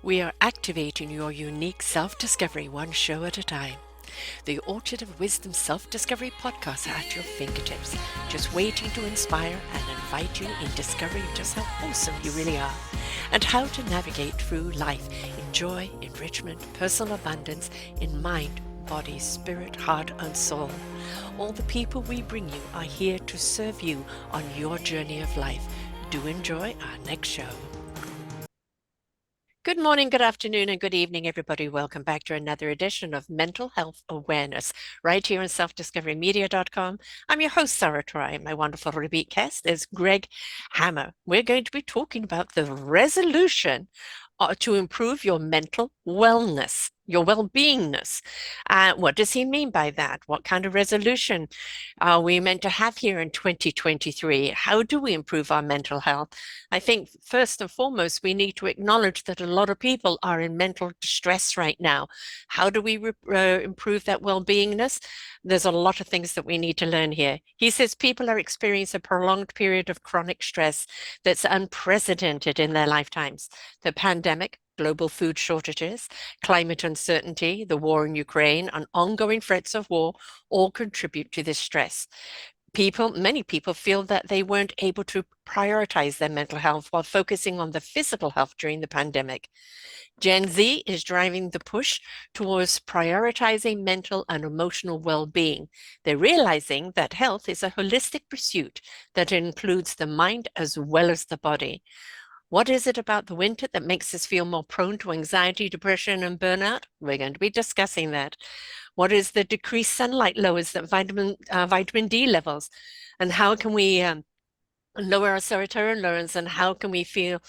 We are activating your unique self-discovery one show at a time. The Orchard of Wisdom Self-Discovery podcast are at your fingertips, just waiting to inspire and invite you in discovering just how awesome you really are and how to navigate through life in joy, enrichment, personal abundance, in mind, body, spirit, heart, and soul. All the people we bring you are here to serve you on your journey of life. Do enjoy our next show. Good morning, good afternoon, and good evening, everybody. Welcome back to another edition of Mental Health Awareness, right here on selfdiscoverymedia.com. I'm your host, Sarah Troy. My wonderful repeat guest is Greg Hammer. We're going to be talking about the resolution to improve your mental wellness, your well-beingness. What does he mean by that? What kind of resolution are we meant to have here in 2023? How do we improve our mental health? I think first and foremost, we need to acknowledge that a lot of people are in mental distress right now. How do we improve that well-beingness? There's a lot of things that we need to learn here. He says people are experiencing a prolonged period of chronic stress that's unprecedented in their lifetimes. The pandemic, global food shortages, climate uncertainty, the war in Ukraine, and ongoing threats of war all contribute to this stress. Many people feel that they weren't able to prioritize their mental health while focusing on the physical health during the pandemic. Gen Z is driving the push towards prioritizing mental and emotional well-being. They're realizing that health is a holistic pursuit that includes the mind as well as the body. What is it about the winter that makes us feel more prone to anxiety, depression, and burnout? We're going to be discussing that. What is the decreased sunlight lowers the vitamin D levels? And how can we lower our serotonin levels? And how can we feel,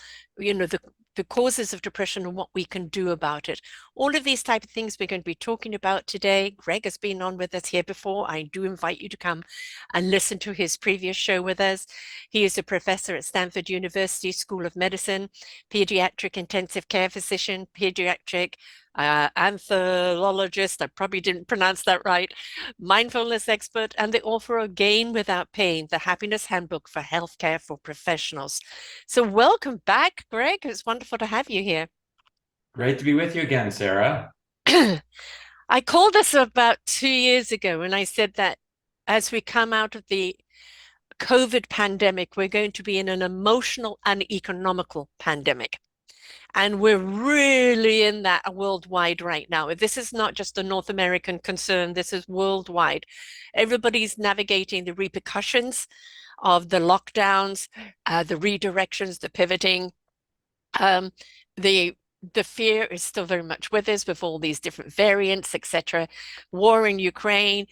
the causes of depression and what we can do about it. All of these type of things we're going to be talking about today. Greg has been on with us here before. I do invite you to come and listen to his previous show with us. He is a professor at Stanford University School of Medicine, pediatric intensive care physician, pediatric anthologist, I probably didn't pronounce that right, mindfulness expert, and the author of Gain Without Pain, the Happiness Handbook for Healthcare for Professionals. So welcome back, Greg. It's wonderful to have you here. Great to be with you again, Sarah. I called this about 2 years ago, and I said that as we come out of the COVID pandemic, we're going to be in an emotional and economical pandemic. And we're really in that worldwide right now. This is not just a North American concern, this is worldwide. Everybody's navigating the repercussions of the lockdowns, the redirections, the pivoting. Um, the fear is still very much with us with all these different variants, etc. War in Ukraine.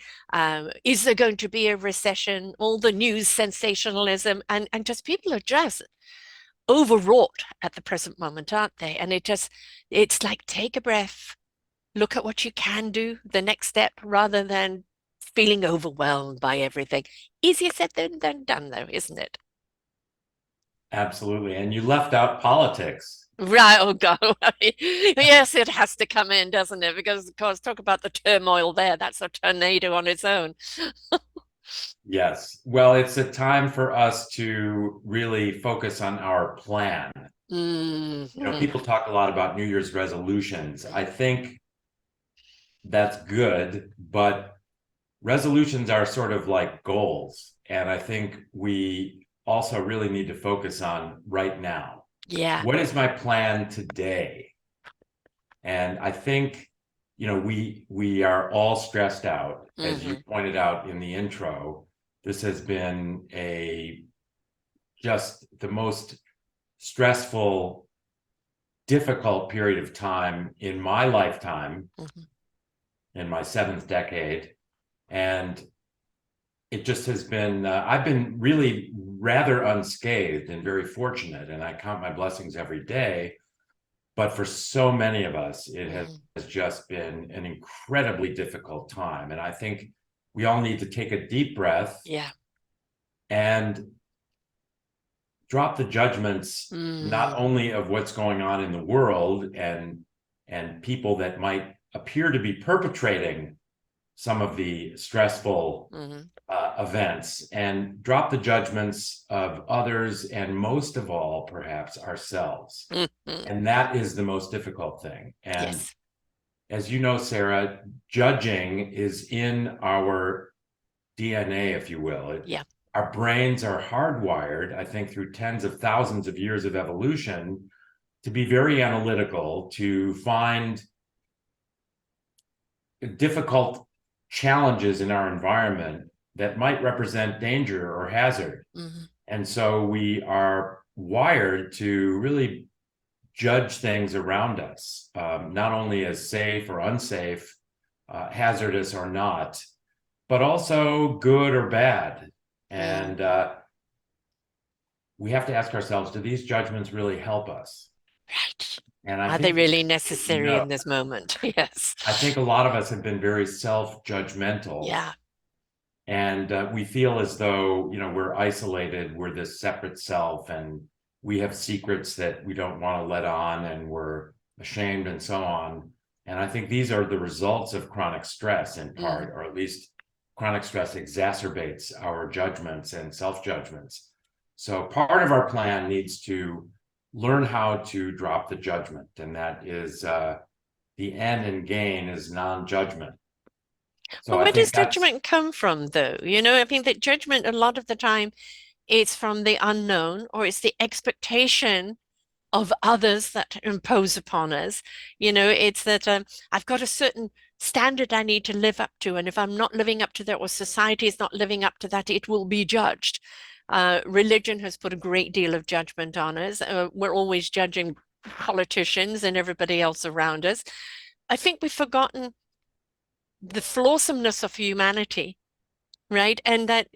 Is there going to be a recession? All the news sensationalism, and just people are just overwrought at the present moment, aren't they? And it's like, take a breath, look at what you can do, the next step, rather than feeling overwhelmed by everything. Easier said than done, though, isn't it? Absolutely. And you left out politics. Right, oh God. Yes, it has to come in, doesn't it? Because, of course, talk about the turmoil there. That's a tornado on its own. Yes. Well, it's a time for us to really focus on our plan. Mhm. People talk a lot about New Year's resolutions. I think that's good, but resolutions are sort of like goals. And I think we also really need to focus on right now. Yeah. What is my plan today? And I think, we are all stressed out. As you Hmm. pointed out in the intro, this has been just the most stressful, difficult period of time in my lifetime, Hmm. in my seventh decade. And it just has been, I've been really rather unscathed and very fortunate. And I count my blessings every day. But for so many of us, it has Hmm. just been an incredibly difficult time. And I think we all need to take a deep breath Yeah. and drop the judgments, not Mm. only of what's going on in the world and people that might appear to be perpetrating some of the stressful Hmm. events and drop the judgments of others, and most of all, perhaps ourselves. Mhm. And that is the most difficult thing. And Yes. as you know, Sarah, judging is in our DNA, if you will. Yeah. Our brains are hardwired, I think, through tens of thousands of years of evolution to be very analytical, to find difficult challenges in our environment that might represent danger or hazard. Hmm. And so we are wired to really judge things around us, not only as safe or unsafe, hazardous or not, but also good or bad. Mm. And we have to ask ourselves, do these judgments really help us? Right. And I Are they think the really answer is necessary no. in this moment? Yes. I think a lot of us have been very self-judgmental, Yeah. and we feel as though, we're isolated, we're this separate self, and we have secrets that we don't want to let on, and we're ashamed and so on. And I think these are the results of chronic stress in Hmm. part, or at least chronic stress exacerbates our judgments and self-judgments. So part of our plan needs to learn how to drop the judgment, and that is the end and gain is non-judgment. So But I where does think that's judgment come from, though? I think that judgment, a lot of the time, it's from the unknown or it's the expectation of others that impose upon us. It's that I've got a certain standard I need to live up to. And if I'm not living up to that, or society is not living up to that, it will be judged. Religion has put a great deal of judgment on us. We're always judging politicians and everybody else around us. I think we've forgotten the flawsomeness of humanity, right? And that,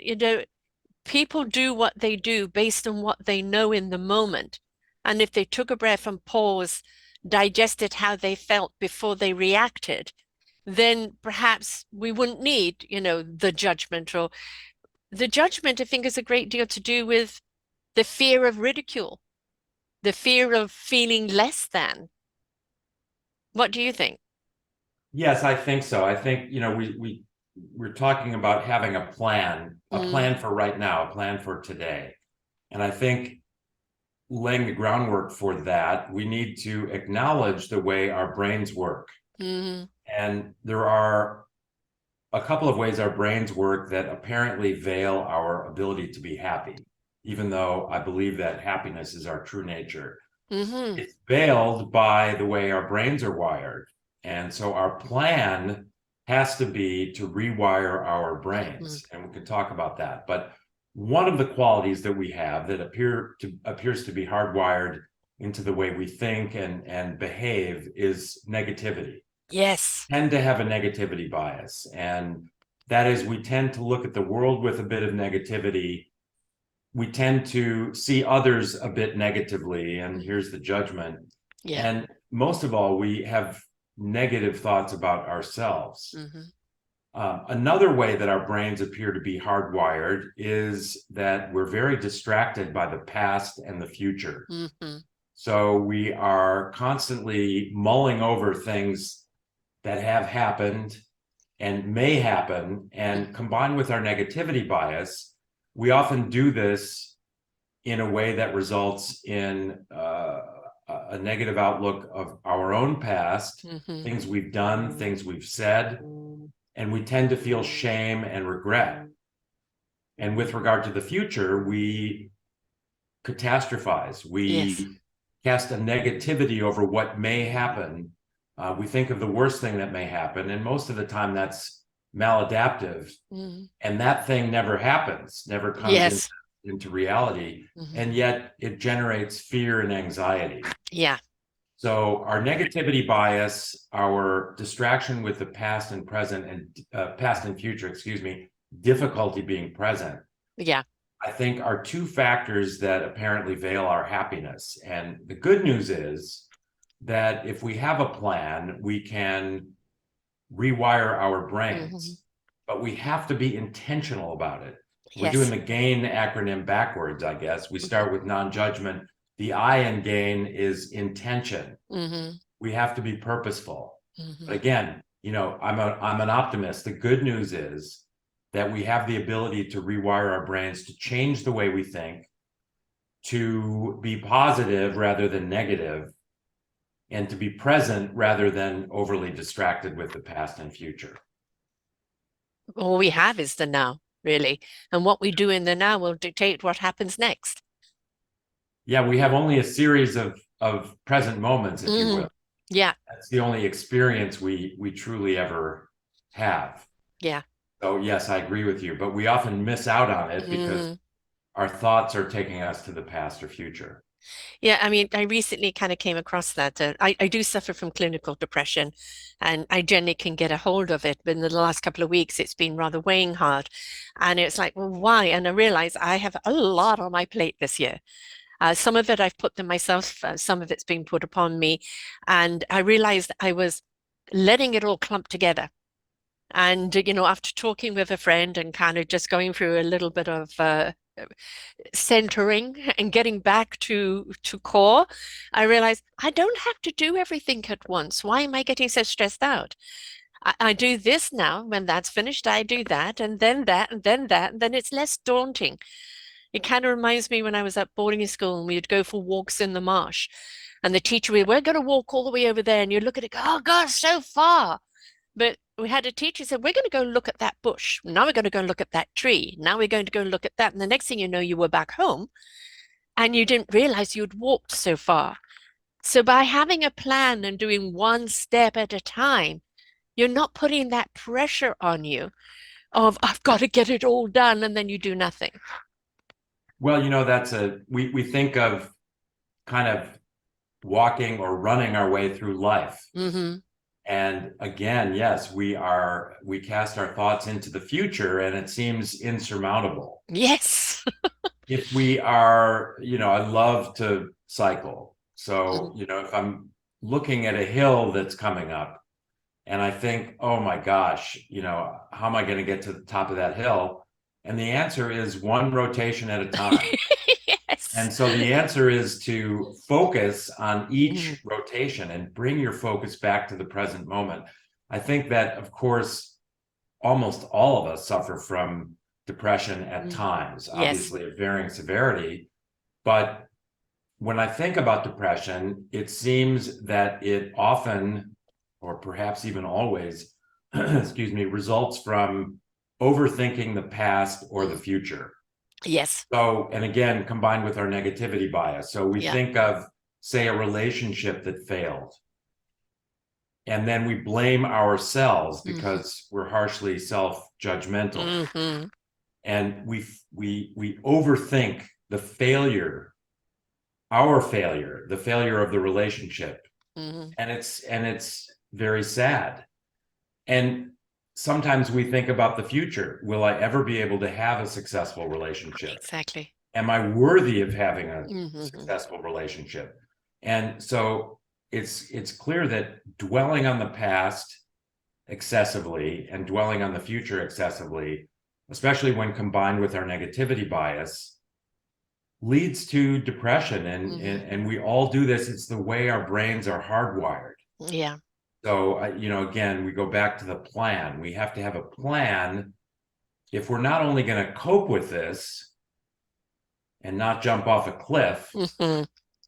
people do what they do based on what they know in the moment. And if they took a breath and paused, digested how they felt before they reacted, then perhaps we wouldn't need, the judgment. Or the judgment, I think, is a great deal to do with the fear of ridicule, the fear of feeling less than. What do you think? Yes, I think so. I think, we're talking about having a Mm, plan for right now, a plan for today. And I think laying the groundwork for that, we need to acknowledge the way our brains work. mm, And there are a couple of ways our brains work that apparently veil our ability to be happy, even though I believe that happiness is our true nature. mm-hmm. It's veiled by the way our brains are wired. And so our plan has to be to rewire our Mm-hmm. brains. And we can talk about that. But one of the qualities that we have that appears to be hardwired into the way we think and behave is negativity. Yes. Tend to have a negativity bias. And that is, we tend to look at the world with a bit of negativity. We tend to see others a bit negatively, and Mm-hmm. here's the judgment. Yeah. And most of all, we have negative thoughts about ourselves. Mm-hmm. Another way that our brains appear to be hardwired is that we're very distracted by the past and the future. Mm-hmm. So we are constantly mulling over things that have happened and may happen. And combined with our negativity bias, we often do this in a way that results in a negative outlook of our own past, Mm-hmm. things we've done, things we've said, and we tend to feel shame and regret. And with regard to the future, we catastrophize. Yes. We cast a negativity over what may happen. We think of the worst thing that may happen, and most of the time that's maladaptive, Mm. and that thing never happens, never comes Yes. into reality, Hmm. and yet it generates fear and anxiety. Yeah. So our negativity bias, our distraction with the past and present, and past and future, excuse me, difficulty being present, Yeah. I think are two factors that apparently veil our happiness. And the good news is that if we have a plan, we can rewire our Hmm. brains, but we have to be intentional about it. We're doing Yes. the GAIN acronym backwards, I guess. We Hmm. start with non-judgment. The I in GAIN is intention. Hmm. We have to be purposeful. But Hmm. again, I'm an optimist. The good news is that we have the ability to rewire our brains to change the way we think, to be positive rather than negative, and to be present rather than overly distracted with the past and future. All we have is the now, really. And what we do in the now will dictate what happens next. Yeah, we have only a series of present moments, if you will. Yeah, That's the only experience we truly ever have. yeah. So yes, I agree with you, but we often miss out on it because hmm our thoughts are taking us to the past or future. Yeah, I mean, I recently kind of came across that. I do suffer from clinical depression, and I generally can get a hold of it. But in the last couple of weeks, it's been rather weighing hard. And it's like, well, why? And I realize I have a lot on my plate this year. Some of it I've put them myself, some of it's been put upon me. And I realized I was letting it all clump together. And, after talking with a friend and kind of just going through a little bit of centering and getting back to core, I realized I don't have to do everything at once. Why am I getting so stressed out? I do this now. When that's finished, I do that, and then that, and then that, and then it's less daunting. It kind of reminds me when I was at boarding school and we'd go for walks in the marsh. And the teacher, we're going to walk all the way over there. And you look at it, go, oh God, so far. But we had a teacher said, we're going to go look at that bush. Now we're going to go look at that tree. Now we're going to go look at that. And the next thing you know, you were back home and you didn't realize you'd walked so far. So by having a plan and doing one step at a time, you're not putting that pressure on you of, I've got to get it all done. And then you do nothing. Well, that's we think of kind of walking or running our way through life. hmm And again, yes, we cast our thoughts into the future and it seems insurmountable. Yes. If we are, I love to cycle. So, Mhm. if I'm looking at a hill that's coming up and I think, oh my gosh, how am I going to get to the top of that hill? And the answer is one rotation at a time. Yes. And so the answer is to focus on Mhm. each rotation and bring your focus back to the present moment. I think that, of course, almost all of us suffer from depression at Mhm. times, Yes. obviously of varying severity. But when I think about depression, it seems that it often, or perhaps even always, excuse me, results from overthinking the past or the Mhm. future. Yes. So, and again, combined with our negativity bias. So we Yeah. think of, say, a relationship that failed, and then we blame ourselves hmm because we're harshly self-judgmental, hmm and we overthink the failure, our failure, the failure of the relationship, hmm and it's very sad. And sometimes we think about the future. Will I ever be able to have a successful relationship? Exactly. Am I worthy of having a hmm successful relationship? And so it's clear that dwelling on the past excessively and dwelling on the future excessively, especially when combined with our negativity bias, leads to depression. And hmm we all do this. It's the way our brains are hardwired. Yeah. So again, we go back to the plan. We have to have a plan if we're not only going to cope with this and not jump off a cliff hmm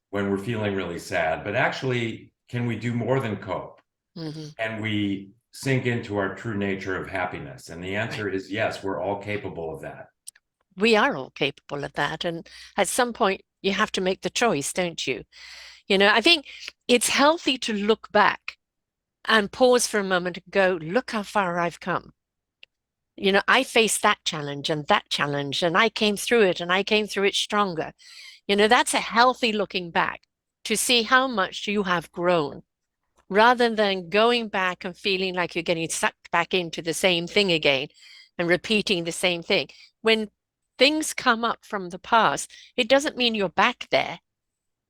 when we're feeling really sad, but actually, can we do more than cope? hmm Can we sink into our true nature of happiness? And the Right. answer is yes, we're all capable of that. We are all capable of that. And at some point, you have to make the choice, don't you? I think it's healthy to look back and pause for a moment and go, look how far I've come. I faced that challenge, and I came through it, and I came through it stronger. That's a healthy looking back to see how much you have grown rather than going back and feeling like you're getting sucked back into the same thing again and repeating the same thing. When things come up from the past, it doesn't mean you're back there.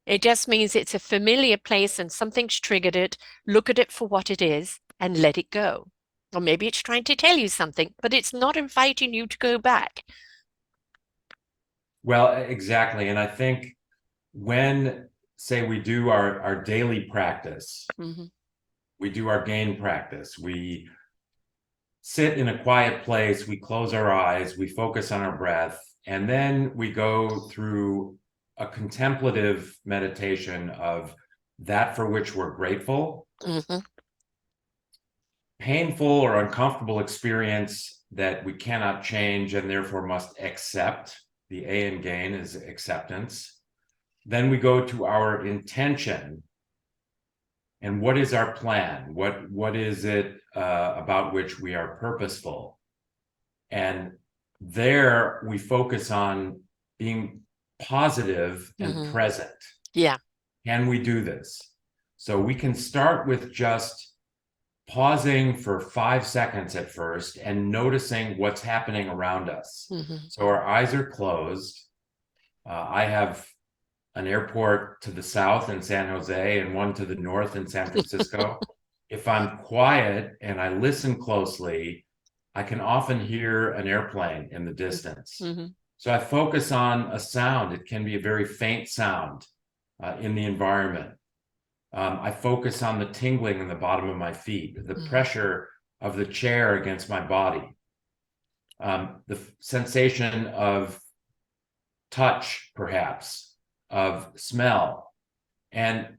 It just means it's a familiar place and something's triggered it. Look at it for what it is and let it go. Or maybe it's trying to tell you something, but it's not inviting you to go back. Well, exactly. And I think when, say, we do our daily practice, hmm we do our gain practice, we sit in a quiet place, we close our eyes, we focus on our breath, and then we go through a contemplative meditation of that for which we're grateful, Mm-hmm. painful or uncomfortable experience that we cannot change and therefore must accept. The A in gain is acceptance. Then we go to our intention. And what is our plan? What is it about which we are purposeful? And there we focus on being positive and Mm-hmm. present. Yeah. Can we do this? So we can start with just pausing for 5 seconds at first and noticing what's happening around us. Mm-hmm. So our eyes are closed. I have an airport to the south in San Jose and one to the north in San Francisco. If I'm quiet and I listen closely, I can often hear an airplane in the distance. Mm-hmm. So I focus on a sound. It can be a very faint sound in the environment. I focus on the tingling in the bottom of my feet, the Mm-hmm. pressure of the chair against my body, the sensation of touch, perhaps, of smell, and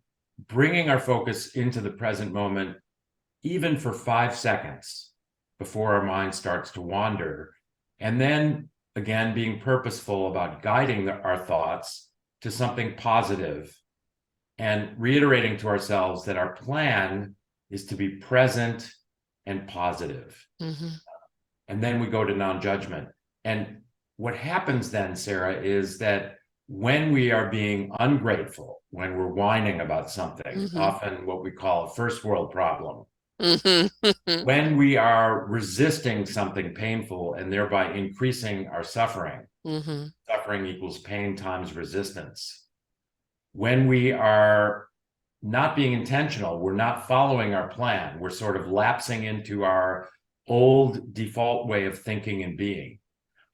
bringing our focus into the present moment, even for 5 seconds before our mind starts to wander. And then again, being purposeful about guiding our thoughts to something positive and reiterating to ourselves that our plan is to be present and positive. Mm-hmm. And then we go to non-judgment. And what happens then, Sarah, is that when we are being ungrateful, when we're whining about something, Mm-hmm. often what we call a first world problem, Mm-hmm. when we are resisting something painful and thereby increasing our suffering, Mm-hmm. suffering equals pain times resistance. When we are not being intentional, we're not following our plan, we're sort of lapsing into our old default way of thinking and being.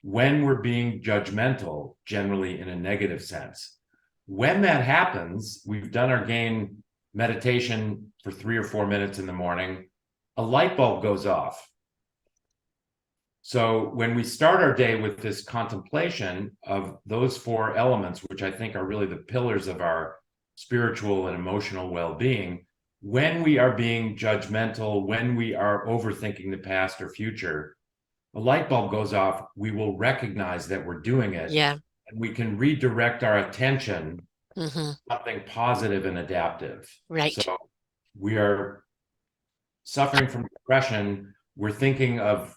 When we're being judgmental, generally in a negative sense. When that happens, we've done our gain meditation for 3 or 4 minutes in the morning, a light bulb goes off. So when we start our day with this contemplation of those 4 elements, which I think are really the pillars of our spiritual and emotional well-being, when we are being judgmental, when we are overthinking the past or future, a light bulb goes off, we will recognize that we're doing it, Yeah. and we can redirect our attention Mm-hmm. to something positive and adaptive. Right. So we are suffering from depression, we're thinking of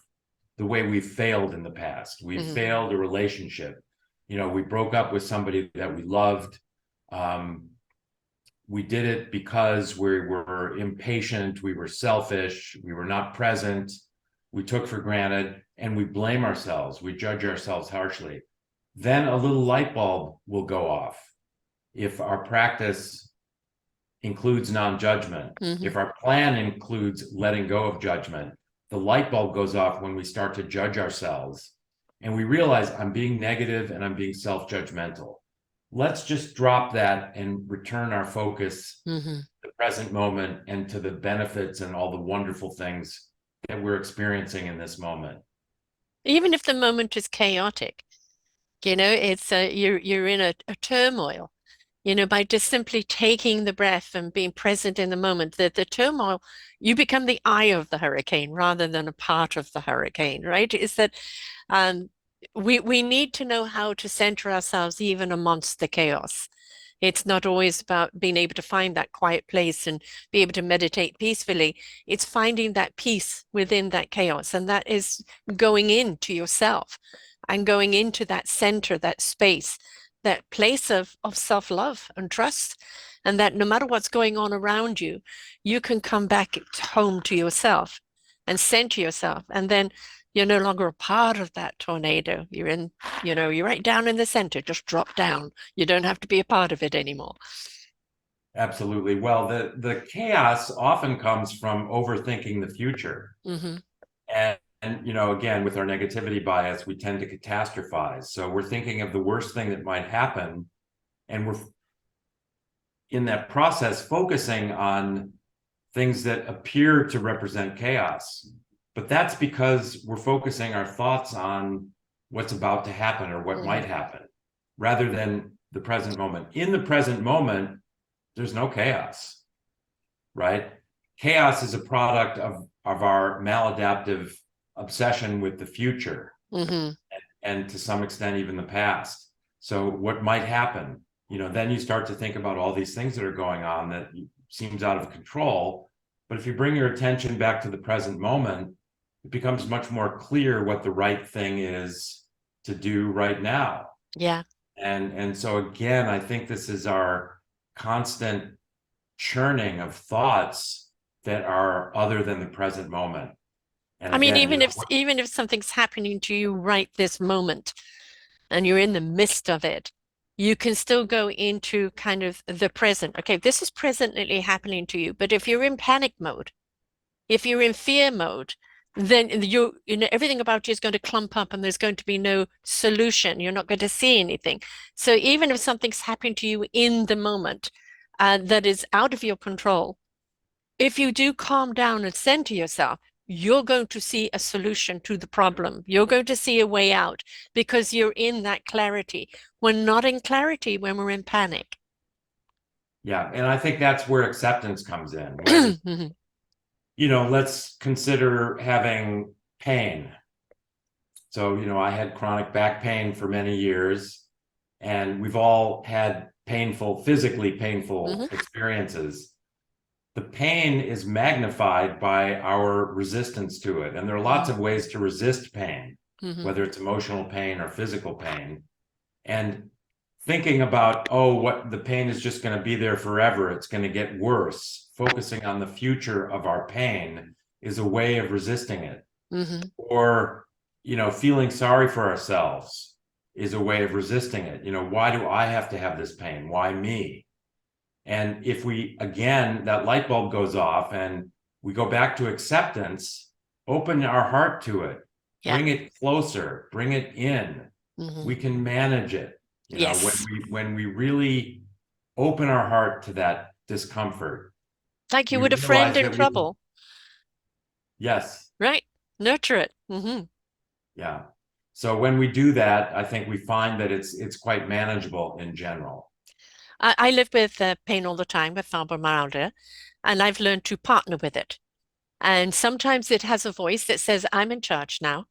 the way we've failed in the past. We've Mm-hmm. failed a relationship. You know, we broke up with somebody that we loved. We did it because we were impatient, we were selfish, we were not present, we took for granted, and we blame ourselves. We judge ourselves harshly. Then a little light bulb will go off. If our practice includes non-judgment, Mm-hmm. if our plan includes letting go of judgment, the light bulb goes off when we start to judge ourselves and we realize I'm being negative and I'm being self-judgmental. Let's just drop that and return our focus Mm-hmm. to the present moment and to the benefits and all the wonderful things that we're experiencing in this moment. Even if the moment is chaotic, it's you're in a turmoil. By just simply taking the breath and being present in the moment, that the turmoil, you become the eye of the hurricane rather than a part of the hurricane, right? Is that um, we need to know how to center ourselves even amongst the chaos. It's not always about being able to find that quiet place and be able to meditate peacefully. It's finding that peace within that chaos. And that is going into yourself and going into that center, that space, that place of self-love and trust. And that no matter what's going on around you, you can come back home to yourself and center yourself. And then you're no longer a part of that tornado. You're right down in the center. Just drop down. You don't have to be a part of it anymore. Absolutely. Well, the chaos often comes from overthinking the future. Mm-hmm. And again, with our negativity bias, we tend to catastrophize. So we're thinking of the worst thing that might happen, and we're in that process focusing on things that appear to represent chaos. But that's because we're focusing our thoughts on what's about to happen or what Hmm. might happen rather than the present moment. In the present moment, there's no chaos, right? Chaos is a product of our maladaptive obsession with the future Hmm. and to some extent even the past. So what might happen? Then you start to think about all these things that are going on that seems out of control. But if you bring your attention back to the present moment, it becomes much more clear what the right thing is to do right now. Yeah. And so again, I think this is our constant churning of thoughts that are other than the present moment. And I mean, again, even if something's happening to you right this moment and you're in the midst of it, you can still go into kind of the present. Okay, this is presently happening to you, but if you're in panic mode, if you're in fear mode, then everything about you is going to clump up and there's going to be no solution. You're not going to see anything. So even if something's happening to you in the moment, that is out of your control, if you do calm down and center yourself, you're going to see a solution to the problem. You're going to see a way out because you're in that clarity. We're not in clarity when we're in panic. yeah, and I think that's where acceptance comes in. When, let's consider having pain. So, I had chronic back pain for many years, and we've all had physically Hmm. painful experiences. The pain is magnified by our resistance to it. And there are lots Hmm. of ways to resist pain, Hmm. whether it's emotional pain or physical pain. And thinking about, oh, what the pain is just going to be there forever, it's going to get worse, focusing on the future of our pain is a way of resisting it. Hmm. Or, feeling sorry for ourselves is a way of resisting it. Why do I have to have this pain? Why me? And if we, again, that light bulb goes off and we go back to acceptance, open our heart to it, Yeah. bring it closer, bring it in. Hmm. We can manage it. When Yes. we really open our heart to that discomfort, Like you we would a friend realize in that we, trouble, yes, right? Nurture it. yeah. So when we do that, I think we find that it's quite manageable in general. I live with pain all the time with fibromyalgia, and I've learned to partner with it. And sometimes it has a voice that says, I'm in charge now,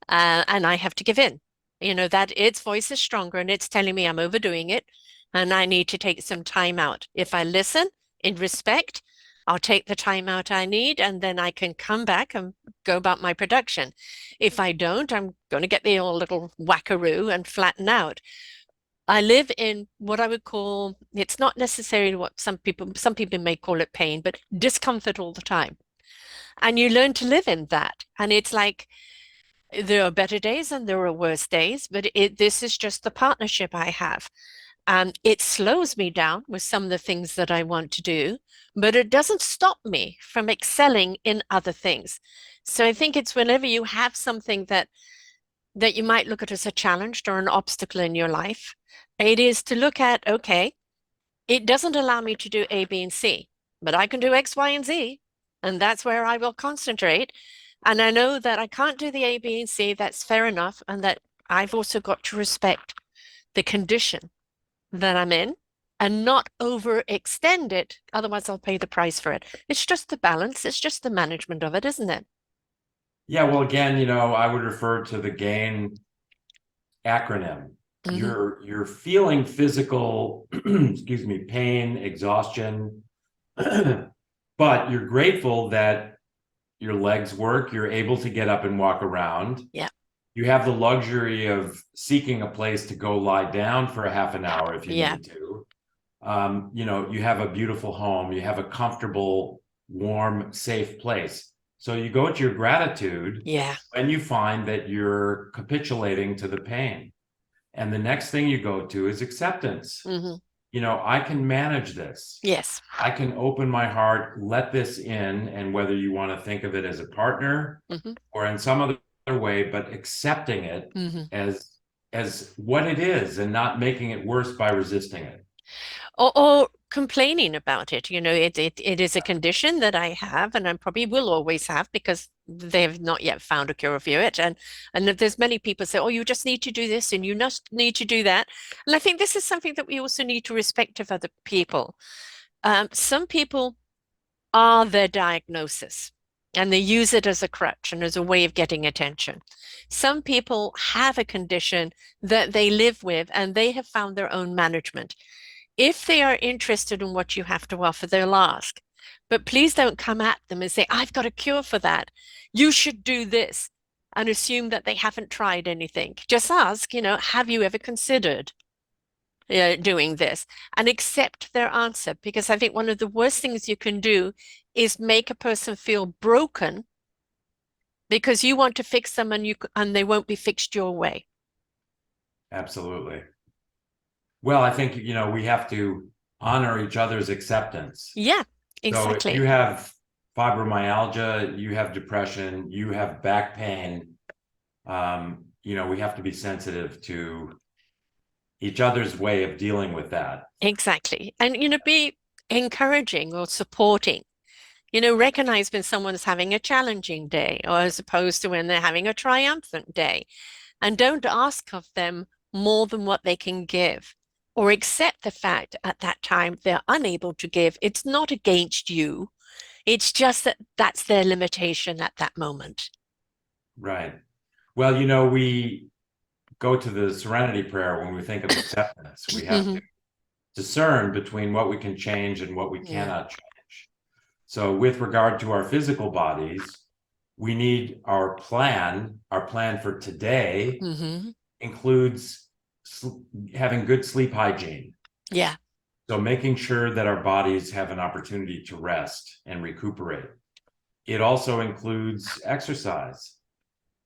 and I have to give in. That its voice is stronger and it's telling me I'm overdoing it and I need to take some time out. If I listen in respect, I'll take the time out I need and then I can come back and go about my production. If I don't, I'm going to get the old little wackaroo and flatten out. I live in what I would call, it's not necessarily what some people may call it pain, but discomfort all the time. And you learn to live in that. And it's like there are better days and there are worse days, but this is just the partnership I have. It slows me down with some of the things that I want to do, but it doesn't stop me from excelling in other things. So I think it's whenever you have something that you might look at as a challenge or an obstacle in your life, it is to look at, okay, it doesn't allow me to do A, B, and C, but I can do X, Y, and Z, and that's where I will concentrate. And I know that I can't do the A, B, and C, that's fair enough, and that I've also got to respect the condition that I'm in and not overextend it. Otherwise, I'll pay the price for it. It's just the balance, it's just the management of it, isn't it? Yeah, well, again, I would refer to the GAIN acronym. Hmm. You're feeling physical, excuse me, pain, exhaustion, but you're grateful that your legs work, you're able to get up and walk around. Yeah, You have the luxury of seeking a place to go lie down for a half an hour if you yeah, need to. You have a beautiful home, you have a comfortable, warm, safe place. So you go to your gratitude yeah. when you find that you're capitulating to the pain. And the next thing you go to is acceptance. Hmm. I can manage this. Yes. I can open my heart, let this in, and whether you want to think of it as a partner Hmm. or in some other way, but accepting it Hmm. as as what it is and not making it worse by resisting it. Or complaining about it. It is a condition that I have and I probably will always have because they have not yet found a cure for it. And there's many people say, oh, you just need to do this and you just need to do that. And I think this is something that we also need to respect of other people. Some people are their diagnosis, and they use it as a crutch and as a way of getting attention. Some people have a condition that they live with and they have found their own management. If they are interested in what you have to offer, they'll ask. But please don't come at them and say, I've got a cure for that. You should do this, and assume that they haven't tried anything. Just ask, have you ever considered doing this, and accept their answer? Because I think one of the worst things you can do is make a person feel broken because you want to fix them and they won't be fixed your way. Absolutely. Well, I think, we have to honor each other's acceptance. Yeah, So if you exactly. have fibromyalgia, you have depression, you have back pain, we have to be sensitive to each other's way of dealing with that. Exactly. And, be encouraging or supporting. Recognize when someone's having a challenging day, or as opposed to when they're having a triumphant day. And don't ask of them more than what they can give, or accept the fact at that time they're unable to give. It's not against you. It's just that that's their limitation at that moment. Right. Well, we go to the serenity prayer when we think of acceptance. We have to discern between what we can change and what we Yeah. cannot change. So with regard to our physical bodies, we need our plan. Our plan for today Mm-hmm. includes having good sleep hygiene. Yeah. So making sure that our bodies have an opportunity to rest and recuperate. It also includes exercise.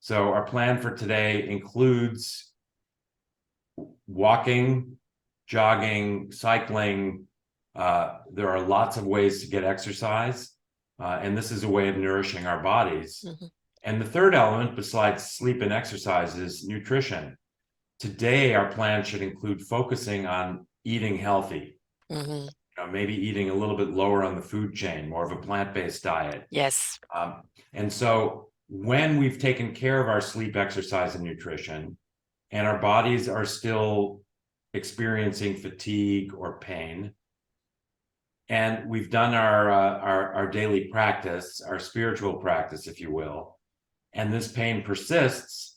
So our plan for today includes walking, jogging, cycling. There are lots of ways to get exercise, and this is a way of nourishing our bodies. Mm-hmm. And the third element, besides sleep and exercise, is nutrition. Today, our plan should include focusing on eating healthy. Mm-hmm. Maybe eating a little bit lower on the food chain, more of a plant-based diet. Yes. And so when we've taken care of our sleep, exercise, and nutrition, and our bodies are still experiencing fatigue or pain, and we've done our daily practice, our spiritual practice, if you will, and this pain persists,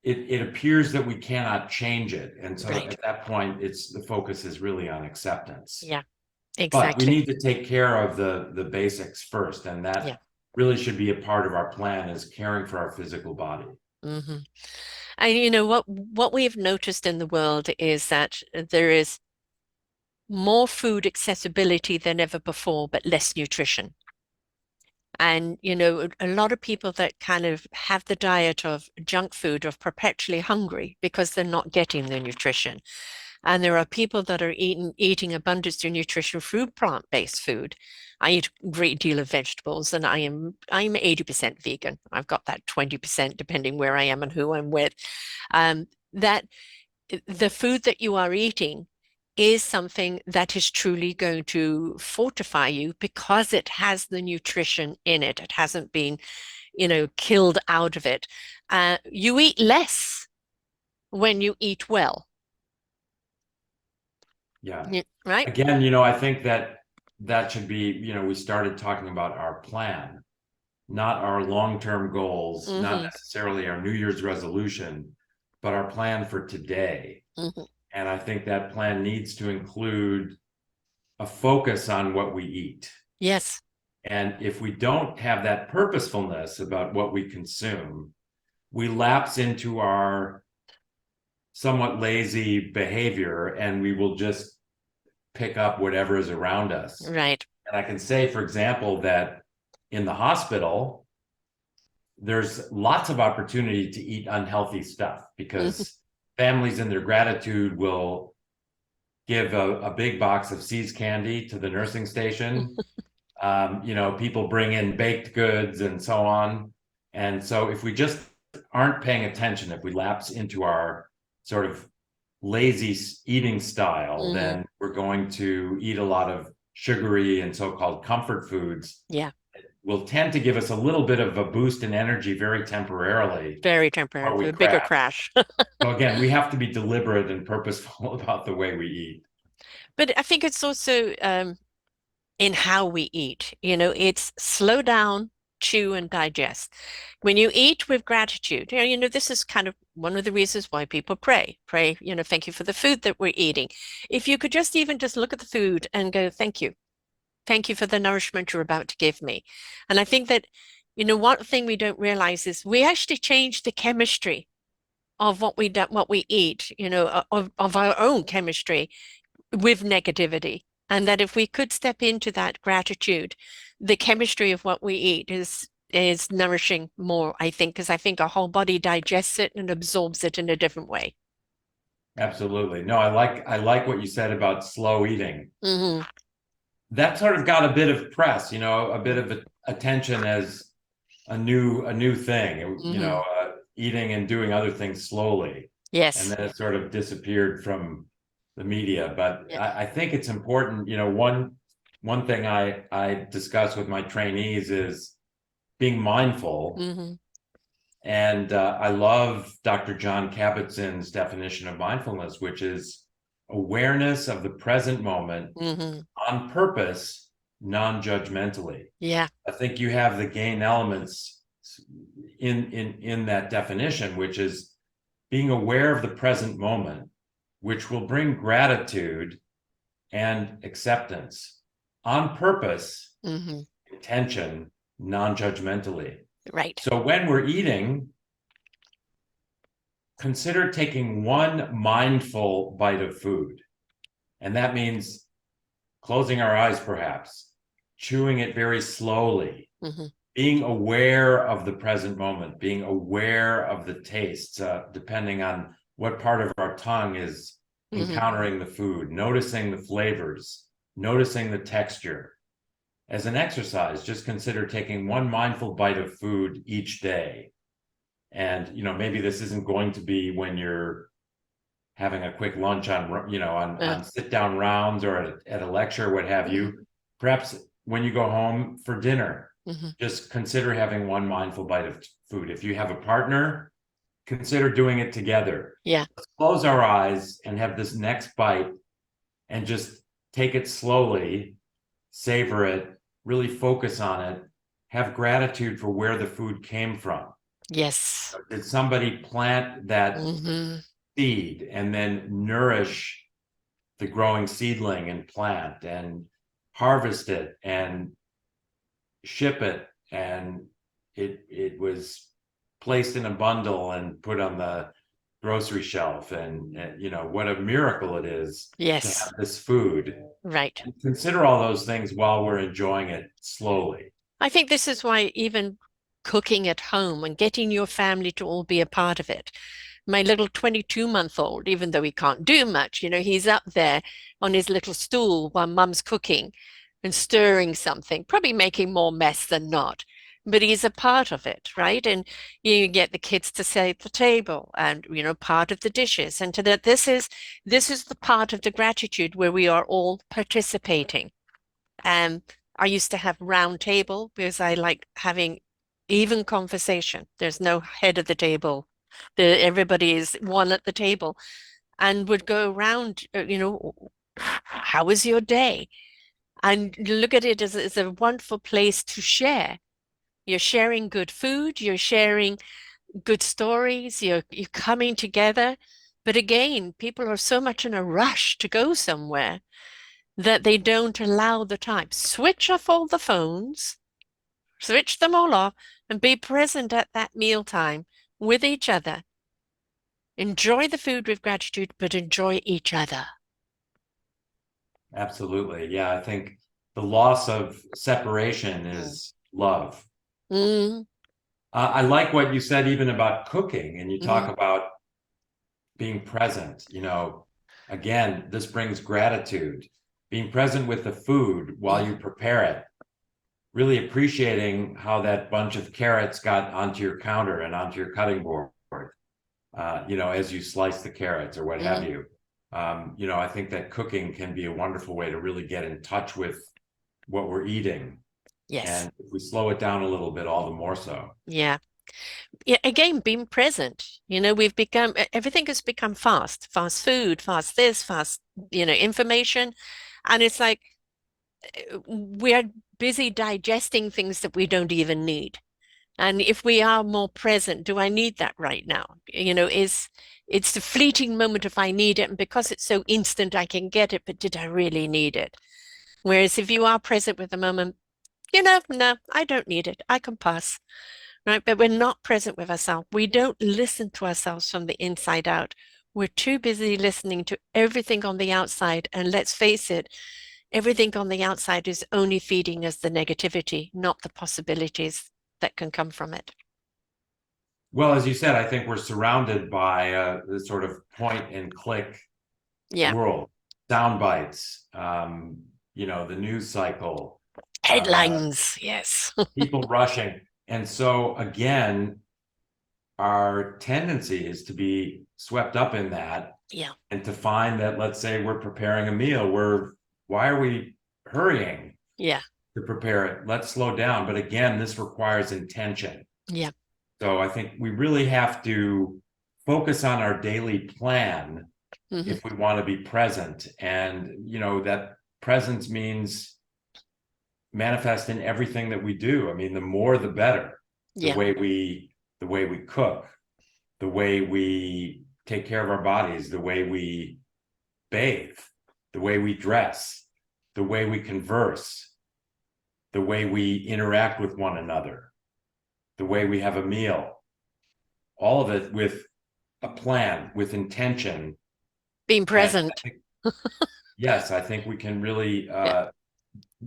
it appears that we cannot change it. And so Right. at that point, the focus is really on acceptance. Yeah, But we exactly. need to take care of the basics first, and Yeah. that really should be a part of our plan, is caring for our physical body. Mm-hmm. And what we have noticed in the world is that there is more food accessibility than ever before, but less nutrition. And, a lot of people that kind of have the diet of junk food are perpetually hungry because they're not getting the nutrition. And there are people that are eating abundance of nutrition through plant-based food. I eat a great deal of vegetables, and I'm 80% vegan. I've got that 20% depending where I am and who I'm with. That the food that you are eating is something that is truly going to fortify you because it has the nutrition in it. It hasn't been, killed out of it. You eat less when you eat well. Yeah. Right? Again, I think that should be, we started talking about our plan, not our long-term goals, not Mm-hmm. necessarily our New Year's resolution, but our plan for today. Mm-hmm. And I think that plan needs to include a focus on what we eat. Yes. And if we don't have that purposefulness about what we consume, we lapse into our somewhat lazy behavior, and we will just pick up whatever is around us. Right. And I can say, for example, that in the hospital, there's lots of opportunity to eat unhealthy stuff, Mm-hmm. because families in their gratitude will give a big box of See's candy to the nursing station. People bring in baked goods and so on. And so if we just aren't paying attention, if we lapse into our sort of lazy eating style, Mm-hmm. then we're going to eat a lot of sugary and so-called comfort foods Yeah. will tend to give us a little bit of a boost in energy very temporarily Very before temporary, we a bigger crash. crash. So again, we have to be deliberate and purposeful about the way we eat. But I think it's also in how we eat. It's slow down, chew, and digest. When you eat with gratitude, this is kind of one of the reasons why people pray. Pray, thank you for the food that we're eating. If you could just look at the food and go, thank you. Thank you for the nourishment you're about to give me. And I think that, one thing we don't realize is we actually change the chemistry of what we eat, of our own chemistry with negativity. And that if we could step into that gratitude, the chemistry of what we eat is nourishing more, I think, because I think our whole body digests it and absorbs it in a different way. Absolutely. No, I like what you said about slow eating. Hmm. That sort of got a bit of press, a bit of attention as a new thing, Hmm. eating and doing other things slowly. And Yes. then it sort of disappeared from the media. But Yeah. I think it's important, one thing I discuss with my trainees is being mindful. Hmm. And I love Dr. John Kabat-Zinn's definition of mindfulness, which is awareness of the present moment Hmm. on purpose, non-judgmentally. Yeah. I think you have the gain elements in that definition, which is being aware of the present moment, which will bring gratitude and acceptance on purpose, Hmm. intention, non-judgmentally. Right. So when we're eating, consider taking one mindful bite of food. And that means closing our eyes, perhaps, chewing it very slowly, Hmm. being aware of the present moment, being aware of the tastes, depending on what part of our tongue is Hmm. encountering the food, noticing the flavors, noticing the texture. As an exercise, just consider taking one mindful bite of food each day. And, maybe this isn't going to be when you're having a quick lunch on sit down rounds or at a lecture, what have Hmm. you. Perhaps when you go home for dinner, Hmm. just consider having one mindful bite of food. If you have a partner, consider doing it together. Yeah. Let's close our eyes and have this next bite and just take it slowly, savor it, really focus on it, have gratitude for where the food came from. Yes. Did somebody plant that Hmm. seed and then nourish the growing seedling and plant and harvest it and ship it, and it was placed in a bundle and put on the grocery shelf, and what a miracle it is to Yes. have this food. Right. And consider all those things while we're enjoying it slowly. I think this is why even cooking at home and getting your family to all be a part of it. My little 22-month-old, even though he can't do much, he's up there on his little stool while mum's cooking and stirring something, probably making more mess than not. But he's a part of it, right? And you get the kids to sit at the table and, part of the dishes. And to that, this is the part of the gratitude where we are all participating. Um, I used to have round table because I like having even conversation. There's no head of the table. Everybody is one at the table and would go around, how was your day? And look at it as a wonderful place to share. You're sharing good food, you're sharing good stories, you're coming together. But again, people are so much in a rush to go somewhere that they don't allow the time. Switch off all the phones, switch them all off, and be present at that mealtime with each other. Enjoy the food with gratitude, but enjoy each other. Absolutely. Yeah, I think the loss of separation Mm. is love. Mm. I like what you said even about cooking, and you talk Mhm. about being present. Again, this brings gratitude, being present with the food while you Mhm. prepare it, really appreciating how that bunch of carrots got onto your counter and onto your cutting board, as you slice the carrots or what have Mhm. you. I think that cooking can be a wonderful way to really get in touch with what we're eating. Yes. And if we slow it down a little bit, all the more so. Yeah. Yeah, again, being present. We've become, everything has become fast food, fast this, fast, information. And it's like we're busy digesting things that we don't even need. And if we are more present, do I need that right now? It's the fleeting moment if I need it, and because it's so instant, I can get it, but did I really need it? Whereas if you are present with the moment, no, I don't need it. I can pass, right? But we're not present with ourselves. We don't listen to ourselves from the inside out. We're too busy listening to everything on the outside. And let's face it, everything on the outside is only feeding us the negativity, not the possibilities that can come from it. Well, as you said, I think we're surrounded by the sort of point and click Yeah. world, sound bites, the news cycle, uh, Headlines. Yes. people rushing. And so, again, our tendency is to be swept up in that Yeah. and to find that, let's say we're preparing a meal, why are we hurrying Yeah. to prepare it? Let's slow down. But again, this requires intention. Yeah. So I think we really have to focus on our daily plan Hmm. if we want to be present. And, that presence means manifest in everything that we do. I mean, the more the better. The Yeah. way we the way we cook, the way we take care of our bodies, the way we bathe, the way we dress, the way we converse, the way we interact with one another, the way we have a meal, all of it with a plan, with intention. Being And present. yes, I think we can really Yeah.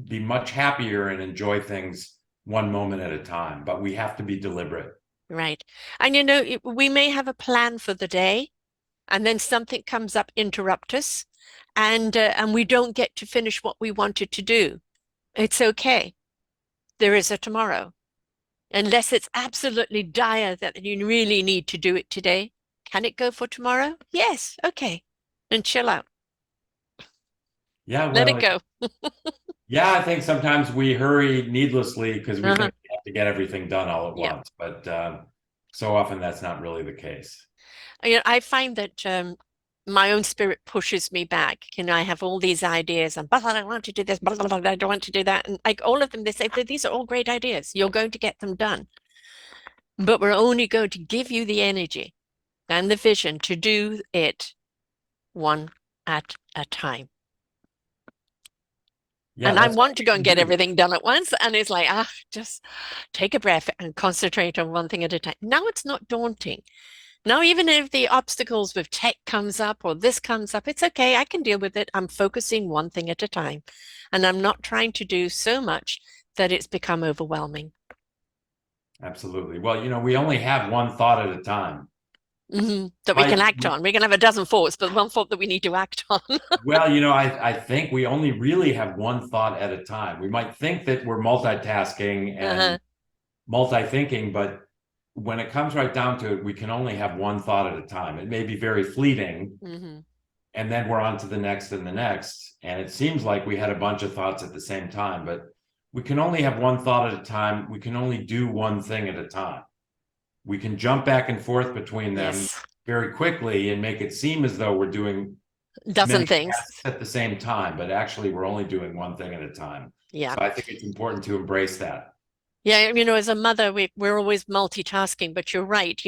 be much happier and enjoy things one moment at a time, but we have to be deliberate. Right. And we may have a plan for the day, and then something comes up, interrupt us, and we don't get to finish what we wanted to do. It's okay. There is a tomorrow. Unless it's absolutely dire that you really need to do it today. Can it go for tomorrow? Yes. Okay. And chill out. Yeah, Let it well, go. yeah, I think sometimes we hurry needlessly because we Uh-huh. think we have to get everything done all at Yeah. once, but so often that's not really the case. I find that my own spirit pushes me back. I have all these ideas and blah, blah, I want to do this, blah, blah, blah, I don't want to do that. And like all of them, they say, these are all great ideas. You're going to get them done. But we're only going to give you the energy and the vision to do it one at a time. Yeah, And I that's all want to we go and can get do. everything done at once. And it's like, just take a breath and concentrate on one thing at a time. Now it's not daunting. Now, even if the obstacles with tech comes up or this comes up, it's okay. I can deal with it. I'm focusing one thing at a time. And I'm not trying to do so much that it's become overwhelming. Absolutely. Well, we only have one thought at a time. That we can Might act on. We can have a dozen thoughts, but one thought that we need to act on. Well, I think we only really have one thought at a time. We might think that we're multitasking and Uh-huh. multi-thinking, but when it comes right down to it, we can only have one thought at a time. It may be very fleeting, Hmm. and then we're on to the next and the next. And it seems like we had a bunch of thoughts at the same time, but we can only have one thought at a time. We can only do one thing at a time. We can jump back and forth between them Yes. very quickly and make it seem as though we're doing Dozen many things. tasks at the same time, but actually we're only doing one thing at a time. Yeah. So I think it's important to embrace that. Yeah, as a mother, we're always multitasking, but you're right.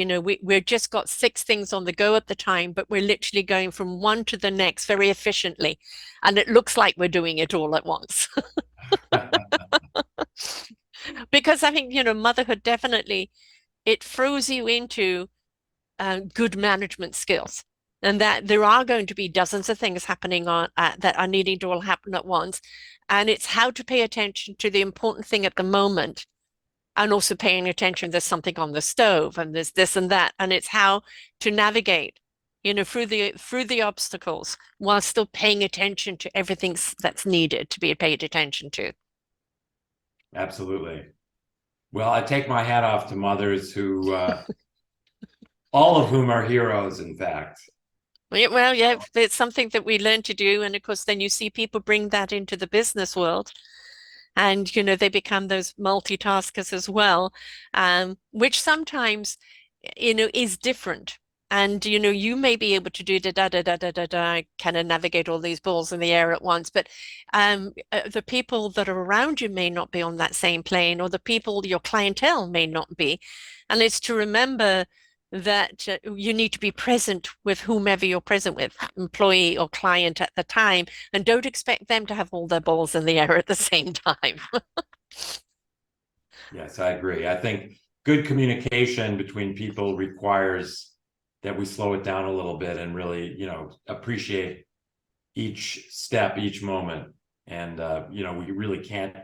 We've just got six things on the go at the time, but we're literally going from one to the next very efficiently. And it looks like we're doing it all at once. Because I think, motherhood definitely, it throws you into good management skills. And that there are going to be dozens of things happening on that are needing to all happen at once. And it's how to pay attention to the important thing at the moment and also paying attention there's something on the stove and there's this and that, and it's how to navigate through the obstacles while still paying attention to everything that's needed to be paid attention to. Absolutely. Well, I take my hat off to mothers who, all of whom are heroes, in fact. Well, yeah, it's something that we learn to do, and of course then you see people bring that into the business world, And, they become those multitaskers as well, which sometimes, is different. And, you may be able to do da da da da da da da, kind of navigate all these balls in the air at once, but the people that are around you may not be on that same plane, or the people, your clientele may not be. And it's to remember that you need to be present with whomever you're present with, employee or client at the time, and don't expect them to have all their balls in the air at the same time. Yes, I agree. I think good communication between people requires that we slow it down a little bit and really, appreciate each step, each moment. And, we really can't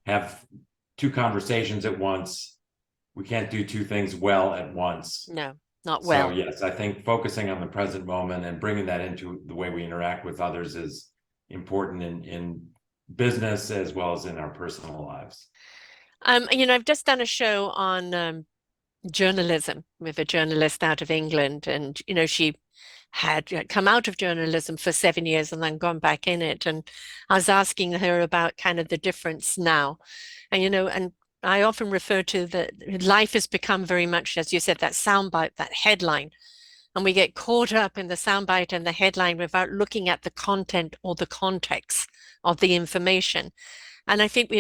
have two conversations at once. We can't do two things well at once. No, not So, well. yes, I think focusing on the present moment and bringing that into the way we interact with others is important in business as well as in our personal lives. I've just done a show on journalism with a journalist out of England, and she had come out of journalism for 7 years and then gone back in it. And I was asking her about kind of the difference now. And I often refer to that life has become very much, as you said, that soundbite, that headline. And we get caught up in the soundbite and the headline without looking at the content or the context of the information. And I think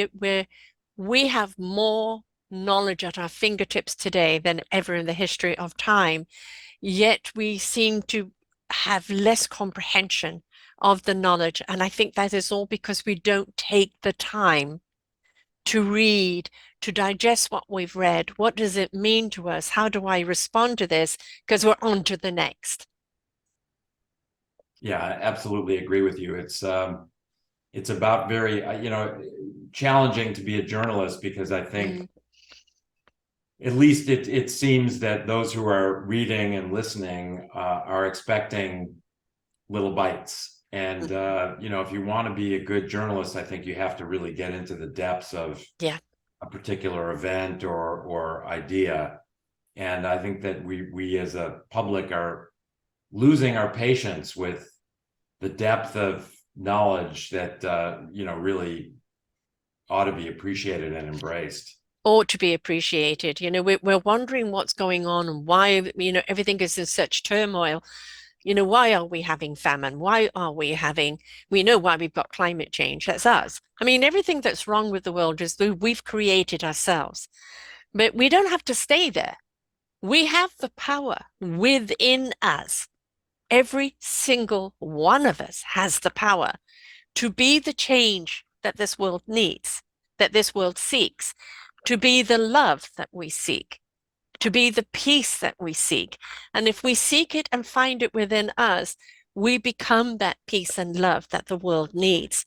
we have more knowledge at our fingertips today than ever in the history of time, yet we seem to have less comprehension of the knowledge. And I think that is all because we don't take the time to read, to digest what we've read. What does it mean to us? How do I respond to this? Because we're on to the next. Yeah, I absolutely agree with you. It's about very, challenging to be a journalist because I think Mm, at least it seems that those who are reading and listening are expecting little bites. And mhm. if you want to be a good journalist, I think you have to really get into the depths of Yeah. a particular event or idea. And I think that we as a public are losing our patience with the depth of knowledge that really ought to be appreciated and embraced. Ought to be appreciated. We're wondering what's going on and why, everything is in such turmoil. Why are we having famine? We know why we've got climate change. That's us. I mean, everything that's wrong with the world is that we've created ourselves. But we don't have to stay there. We have the power within us. Every single one of us has the power to be the change that this world needs, that this world seeks, to be the love that we seek, to be the peace that we seek. And if we seek it and find it within us, we become that peace and love that the world needs.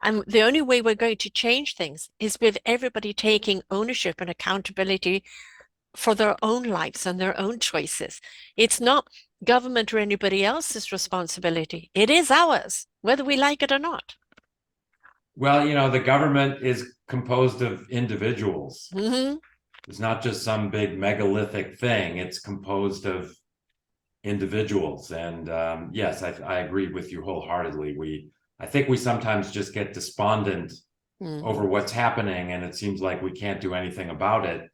And the only way we're going to change things is with everybody taking ownership and accountability for their own lives and their own choices. It's not government or anybody else's responsibility. It is ours, whether we like it or not. Well, the government is composed of individuals. Mm-hmm. It's not just some big megalithic thing. It's composed of individuals. And yes, I agree with you wholeheartedly. I think we sometimes just get despondent Mm-hmm. over what's happening, and it seems like we can't do anything about it.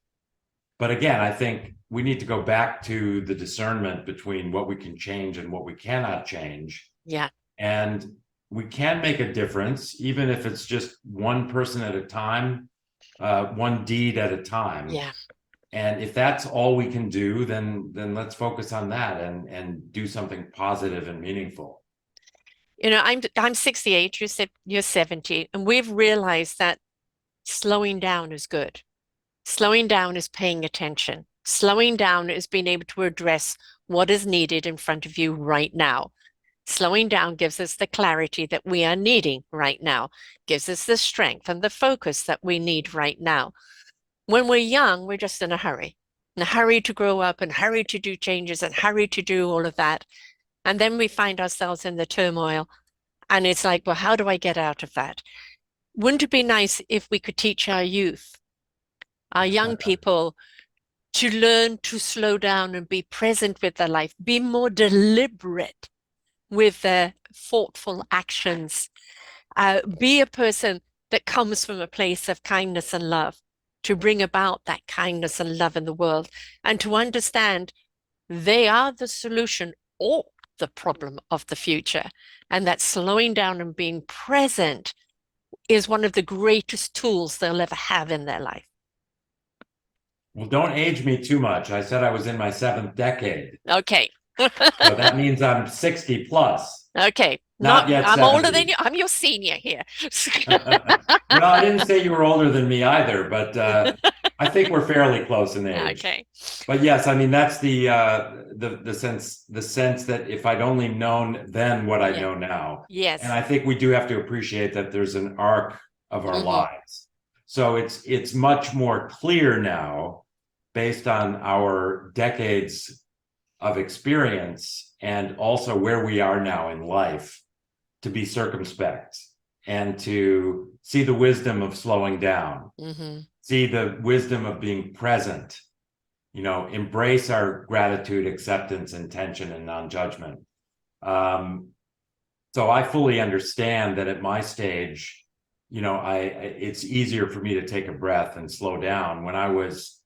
But again, I think we need to go back to the discernment between what we can change and what we cannot change. Yeah, And we can make a difference, even if it's just one person at a time, one deed at a time. yeah. And if that's all we can do, then let's focus on that and do something positive and meaningful. I'm 68, you're 70, and we've realized that slowing down is good. Slowing down is paying attention. Slowing down is being able to address what is needed in front of you right now. Slowing down gives us the clarity that we are needing right now, gives us the strength and the focus that we need right now. When we're young, we're just in a hurry to grow up and hurry to do changes and hurry to do all of that. And then we find ourselves in the turmoil. And it's like, well, how do I get out of that? Wouldn't it be nice if we could teach our youth, our young people, to learn to slow down and be present with their life, be more deliberate with their thoughtful actions, be a person that comes from a place of kindness and love, to bring about that kindness and love in the world, and to understand they are the solution or the problem of the future. And that slowing down and being present is one of the greatest tools they'll ever have in their life. Well, don't age me too much. I said I was in my seventh decade. Okay. So that means I'm 60 plus, Okay. not Not, yet I'm older than 70. you. I'm your senior here. Well, I didn't say you were older than me either, but I think we're fairly close in age. Okay. But yes, I mean that's the sense that if I'd only known then what I Yeah. know now, and Yes. I think we do have to appreciate that there's an arc of our Hmm. lives. So it's much more clear now, based on our decades of experience and also where we are now in life, to be circumspect and to see the wisdom of slowing down, Hmm. see the wisdom of being present, embrace our gratitude, acceptance, intention, and non-judgment. So I fully understand that at my stage, it's easier for me to take a breath and slow down. When I was,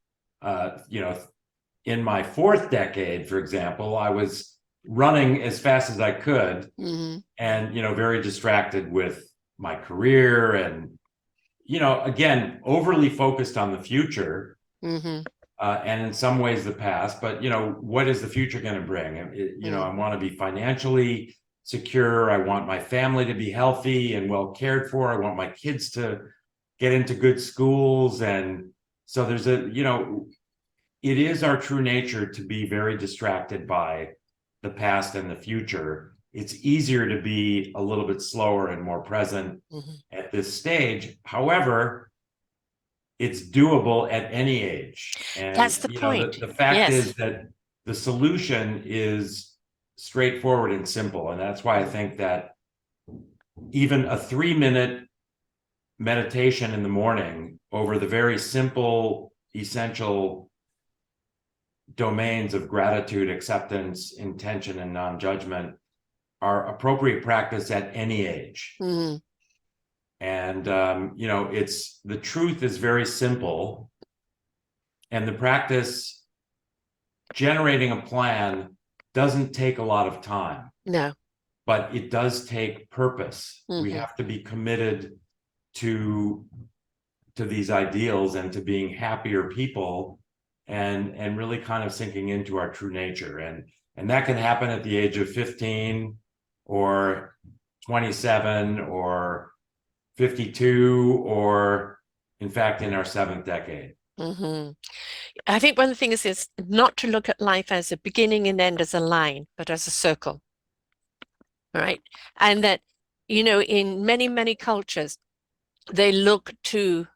in my fourth decade, for example, I was running as fast as I could, Hmm. and very distracted with my career, and again, overly focused on the future, Hmm. and in some ways the past. But what is the future going to bring? I want to be financially secure. I want my family to be healthy and well cared for. I want my kids to get into good schools. And so it is our true nature to be very distracted by the past and the future. It's easier to be a little bit slower and more present Hmm. at this stage. However, it's doable at any age. And That's the point. the fact Yes. is that the solution is straightforward and simple. And that's why I think that even a 3-minute meditation in the morning over the very simple, essential domains of gratitude, acceptance, intention, and non-judgment are appropriate practice at any age. Hmm. And it's the truth is very simple, and the practice, generating a plan, doesn't take a lot of time, No. but it does take purpose. We Hmm. have to be committed to these ideals and to being happier people, and really kind of sinking into our true nature. And that can happen at the age of 15 or 27 or 52, or in fact in our seventh decade. Hmm. I think one of the things is not to look at life as a beginning and end as a line, but as a circle, right? And that, in many, many cultures, they look to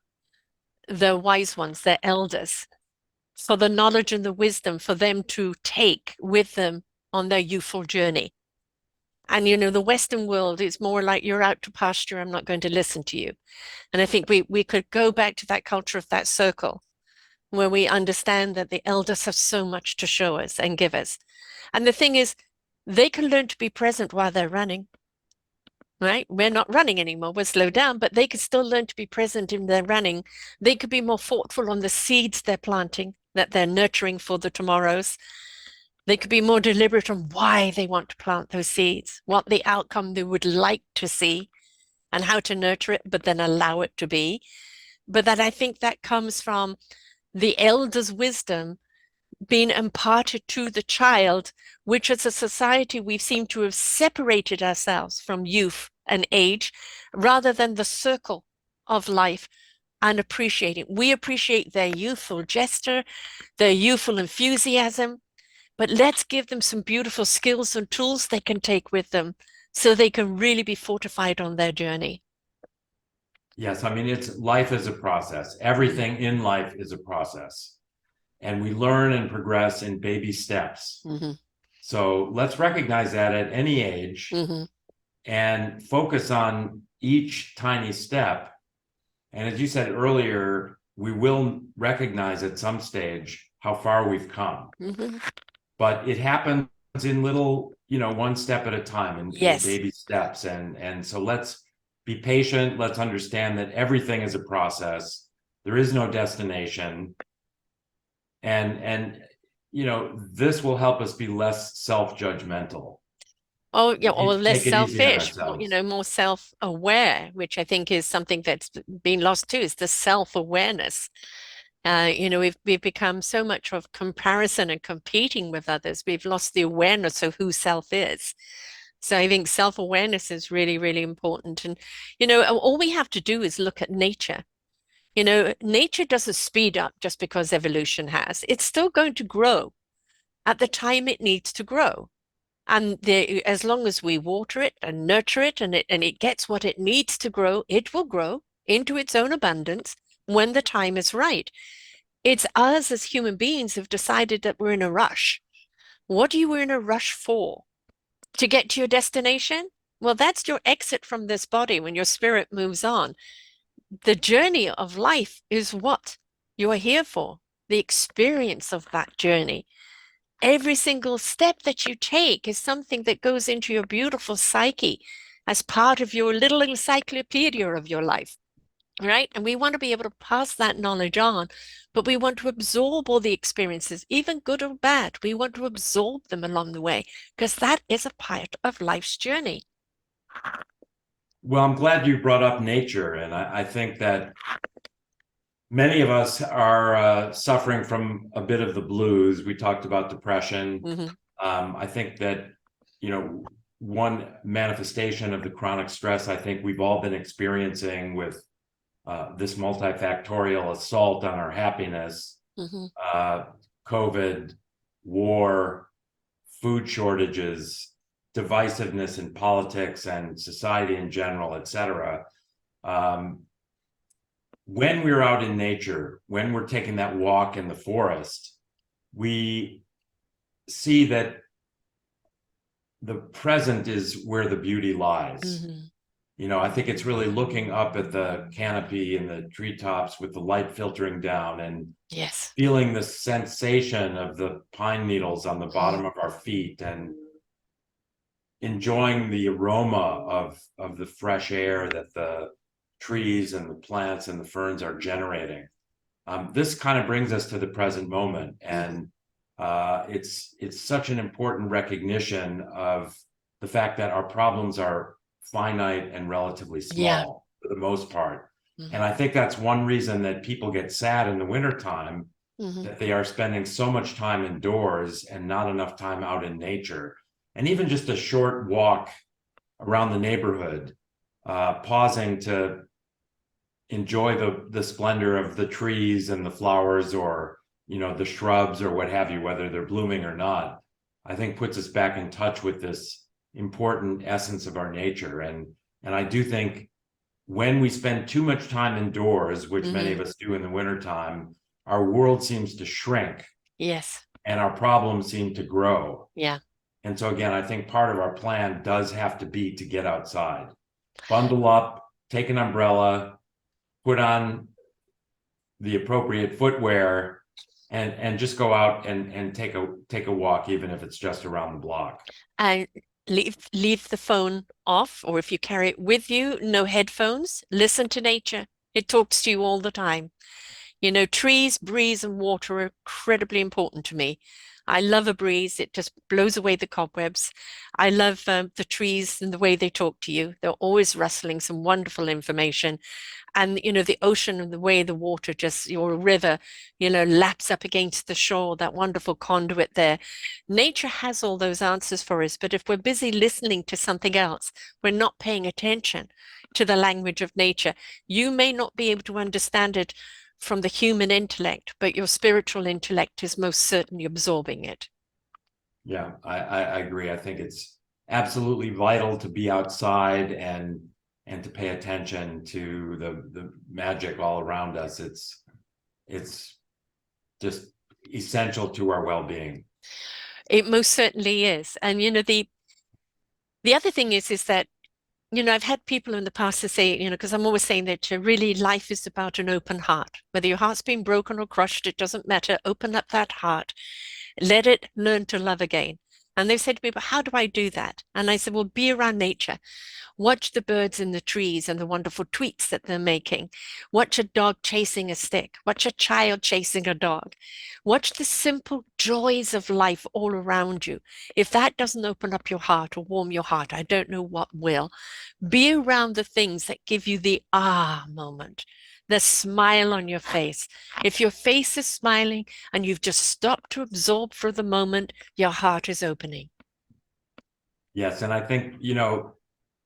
the wise ones, their elders, for the knowledge and the wisdom for them to take with them on their youthful journey. And the Western world is more like you're out to pasture, I'm not going to listen to you. And I think we could go back to that culture of that circle where we understand that the elders have so much to show us and give us. And the thing is, they can learn to be present while they're running, right? We're not running anymore, we're slowed down, but they could still learn to be present in their running. They could be more thoughtful on the seeds they're planting, that they're nurturing for the tomorrows. They could be more deliberate on why they want to plant those seeds, what the outcome they would like to see, and how to nurture it, but then allow it to be. But that I think that comes from the elder's wisdom being imparted to the child, which as a society we've seemed to have separated ourselves from youth and age rather than the circle of life and appreciating. We appreciate their youthful gesture, their youthful enthusiasm, but let's give them some beautiful skills and tools they can take with them so they can really be fortified on their journey. Yes, I mean, it's life is a process. Everything in life is a process, and we learn and progress in baby steps. Mm-hmm. So let's recognize that at any age Mm-hmm. and focus on each tiny step. And as you said earlier, we will recognize at some stage how far we've come, Mm-hmm. but it happens in little, one step at a time, in Yes. baby steps. And so let's be patient. Let's understand that everything is a process. There is no destination. And this will help us be less self-judgmental. Oh, yeah, or less Take it easy on selfish, ourselves. more self-aware, which I think is something that's been lost too, is the self-awareness. We've become so much of comparison and competing with others. We've lost the awareness of who self is. So I think self-awareness is really, really important. And, all we have to do is look at nature. Nature doesn't speed up just because evolution has. It's still going to grow at the time it needs to grow. And as long as we water it and nurture it and it gets what it needs to grow, it will grow into its own abundance when the time is right. It's us as human beings have decided that we're in a rush. What are you in a rush for? To get to your destination? Well, that's your exit from this body when your spirit moves on. The journey of life is what you are here for, the experience of that journey. Every single step that you take is something that goes into your beautiful psyche as part of your little encyclopedia of your life, right? And we want to be able to pass that knowledge on, but we want to absorb all the experiences, even good or bad. We want to absorb them along the way because that is a part of life's journey. Well, I'm glad you brought up nature, and I think that many of us are suffering from a bit of the blues. We talked about depression. Mm-hmm. I think that, one manifestation of the chronic stress I think we've all been experiencing with this multifactorial assault on our happiness, Mm-hmm. uh, COVID, war, food shortages, divisiveness in politics and society in general, et cetera. Um, when we're out in nature, when we're taking that walk in the forest, we see that the present is where the beauty lies. Mm-hmm. I think it's really looking up at the canopy and the treetops with the light filtering down and Yes. feeling the sensation of the pine needles on the bottom of our feet and enjoying the aroma of the fresh air that the trees and the plants and the ferns are generating. This kind of brings us to the present moment, Mm-hmm. and it's such an important recognition of the fact that our problems are finite and relatively Yeah. small for the most part. And Mm-hmm. I think that's one reason that people get sad in the wintertime, Mm-hmm. that they are spending so much time indoors and not enough time out in nature. And even just a short walk around the neighborhood, pausing to enjoy the splendor of the trees and the flowers, or the shrubs or what have you, whether they're blooming or not, I think puts us back in touch with this important essence of our nature. And I do think when we spend too much time indoors, which many Mm-hmm. of us do in the wintertime, our world seems to shrink Yes. and our problems seem to grow. Yeah. And so again, I think part of our plan does have to be to get outside, bundle up, take an umbrella, put on the appropriate footwear, and just go out and take a walk, even if it's just around the block. And leave the phone off, or if you carry it with you, no headphones. Listen to nature. It talks to you all the time. Trees, breeze, and water are incredibly important to me. I love a breeze. It just blows away the cobwebs. I love the trees and the way they talk to you. They're always rustling some wonderful information. And the ocean and the way the water just, your river, laps up against the shore, that wonderful conduit there. Nature has all those answers for us, but if we're busy listening to something else, we're not paying attention to the language of nature. You may not be able to understand it from the human intellect, but your spiritual intellect is most certainly absorbing it. Yeah, I agree. I think it's absolutely vital to be outside and to pay attention to the magic all around us. It's just essential to our well-being. It most certainly is. And the other thing is that I've had people in the past to say, because I'm always saying that really life is about an open heart. Whether your heart's been broken or crushed, it doesn't matter. Open up that heart. Let it learn to love again. And they've said to me, but how do I do that? And I said, well, be around nature. Watch the birds in the trees and the wonderful tweets that they're making. Watch a dog chasing a stick. Watch a child chasing a dog. Watch the simple joys of life all around you. If that doesn't open up your heart or warm your heart, I don't know what will. Be around the things that give you the ah moment, the smile on your face. If your face is smiling and you've just stopped to absorb for the moment, your heart is opening. Yes, and I think,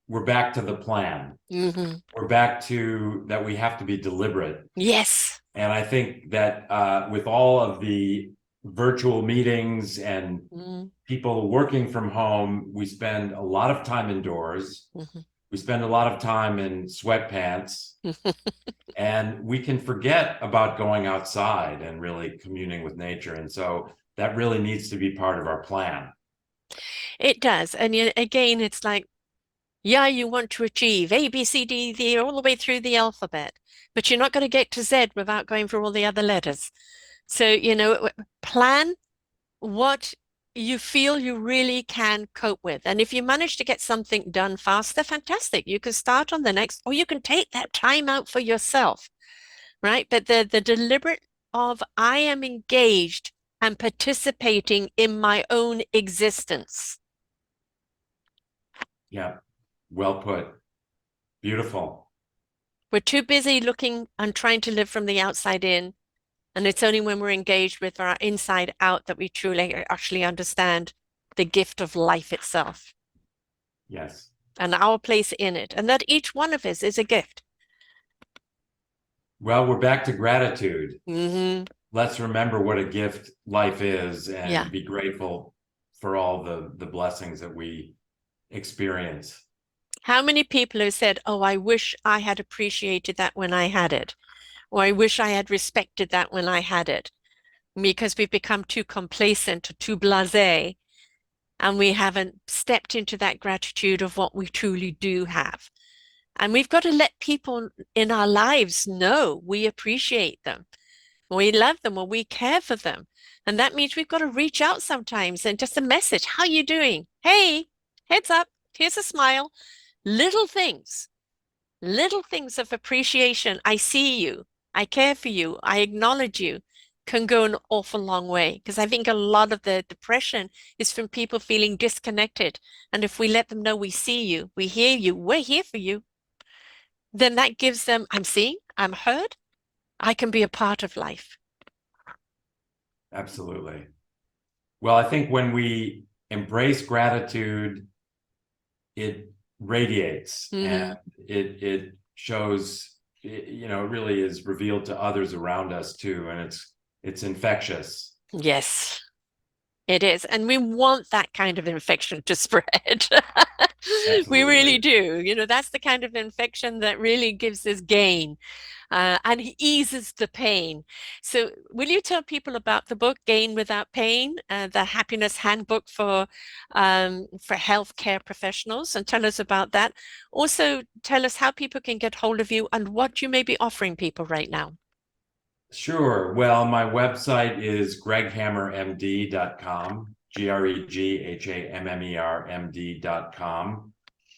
we're back to the plan. Hmm. We're back to that we have to be deliberate. Yes. And I think that with all of the virtual meetings and Mm-hmm. people working from home, we spend a lot of time indoors. Mm-hmm. We spend a lot of time in sweatpants, and we can forget about going outside and really communing with nature. And so that really needs to be part of our plan. It does. And again, it's like, yeah, you want to achieve A, B, C, D, E, all the way through the alphabet, but you're not going to get to Z without going through all the other letters. So, plan what you feel you really can cope with. And if you manage to get something done faster, fantastic. You can start on the next, or you can take that time out for yourself, right? But the deliberate of I am engaged and participating in my own existence. Yeah, well put. Beautiful. We're too busy looking and trying to live from the outside in. And it's only when we're engaged with our inside out that we truly actually understand the gift of life itself Yes. and our place in it, and that each one of us is a gift. Well, we're back to gratitude. Hmm. Let's remember what a gift life is Yeah. and be grateful for all the blessings that we experience. How many people have said, oh, I wish I had appreciated that when I had it, or I wish I had respected that when I had it, because we've become too complacent or too blasé, and we haven't stepped into that gratitude of what we truly do have. And we've got to let people in our lives know we appreciate them, we love them, or we care for them. And that means we've got to reach out sometimes and just a message. How are you doing? Hey, heads up. Here's a smile. Little things, little things of appreciation. I see you. I care for you. I acknowledge you can go an awful long way. Because I think a lot of the depression is from people feeling disconnected. And if we let them know we see you, we hear you, we're here for you, then that gives them, I'm seen, I'm heard, I can be a part of life. Absolutely. Well, I think when we embrace gratitude, it radiates and Hmm. it shows, it really is revealed to others around us too. And it's infectious. Yes, it is. And we want that kind of infection to spread. We really Absolutely. do. That's the kind of infection that really gives us gain and eases the pain. So, will you tell people about the book Gain Without Pain, the Happiness Handbook for healthcare professionals, and tell us about that? Also, tell us how people can get hold of you and what you may be offering people right now. Sure. Well, my website is greghammermd.com, GREGHAMMERMD.com.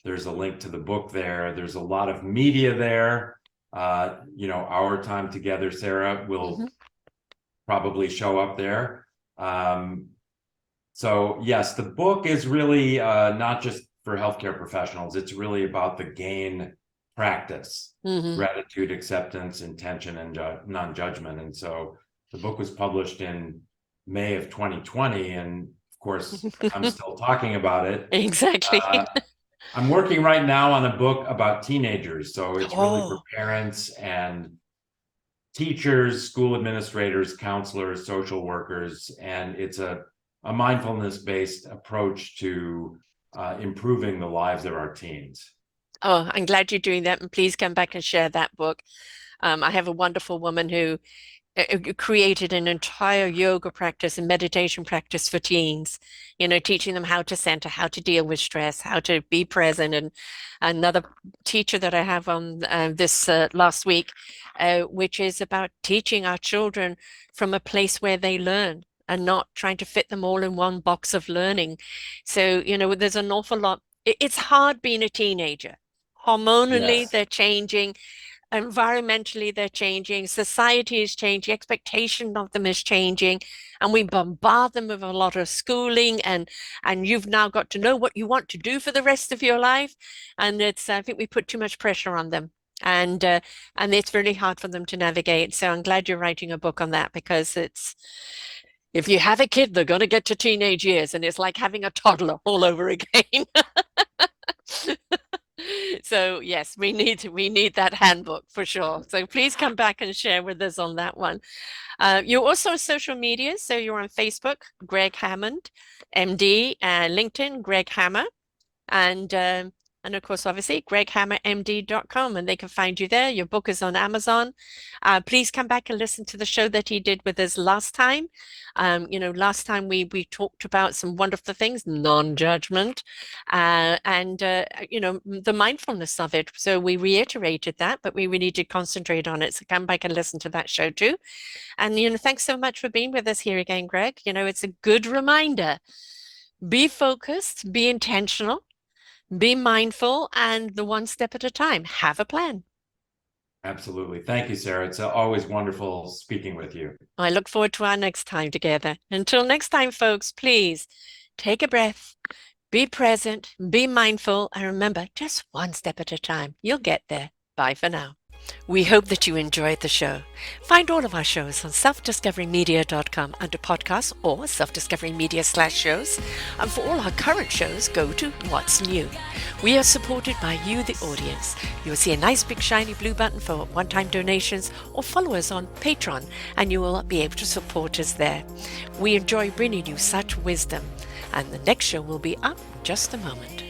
There's a link to the book there. There's a lot of media there. Our time together, Sarah, will Hmm. probably show up there. So, yes, the book is really not just for healthcare professionals, it's really about the GAIN practice: Hmm. gratitude, acceptance, intention, and non judgment. And so the book was published in May of 2020. And of course, I'm still talking about it. Exactly. Uh, I'm working right now on a book about teenagers. So it's really for Oh, parents and teachers, school administrators, counselors, social workers, and it's a mindfulness based approach to improving the lives of our teens. oh, I'm glad you're doing that. And please come back and share that book. I have a wonderful woman who created an entire yoga practice and meditation practice for teens, teaching them how to center, how to deal with stress, how to be present. And another teacher that I have on this last week, which is about teaching our children from a place where they learn. and not trying to fit them all in one box of learning. So, there's an awful lot. It's hard being a teenager. Hormonally, Yes. they're changing. Environmentally, they're changing. Society is changing. Expectation of them is changing. And we bombard them with a lot of schooling, and you've now got to know what you want to do for the rest of your life. And I think we put too much pressure on them. And it's really hard for them to navigate. So I'm glad you're writing a book on that, because if you have a kid, they're going to get to teenage years, and it's like having a toddler all over again. So yes, we need that handbook for sure. So please come back and share with us on that one. You're also on social media, so you're on Facebook, Greg Hammond, MD, LinkedIn, Greg Hammer, and of course, obviously, greghammermd.com, and they can find you there. Your book is on Amazon. Please come back and listen to the show that he did with us last time. Last time we talked about some wonderful things, non-judgment, and the mindfulness of it. So we reiterated that, but we really need to concentrate on it. So come back and listen to that show too. And thanks so much for being with us here again, Greg. It's a good reminder. Be focused, be intentional, be mindful, and the one step at a time. Have a plan. Absolutely. Thank you, Sarah. It's always wonderful speaking with you. I look forward to our next time together. Until next time, folks, please take a breath, be present, be mindful, and remember, just one step at a time. You'll get there. Bye for now. We hope that you enjoyed the show. Find all of our shows on selfdiscoverymedia.com under podcasts or selfdiscoverymedia/shows. And for all our current shows, go to What's New. We are supported by you, the audience. You'll see a nice big shiny blue button for one-time donations, or follow us on Patreon and you will be able to support us there. We enjoy bringing you such wisdom. And the next show will be up in just a moment.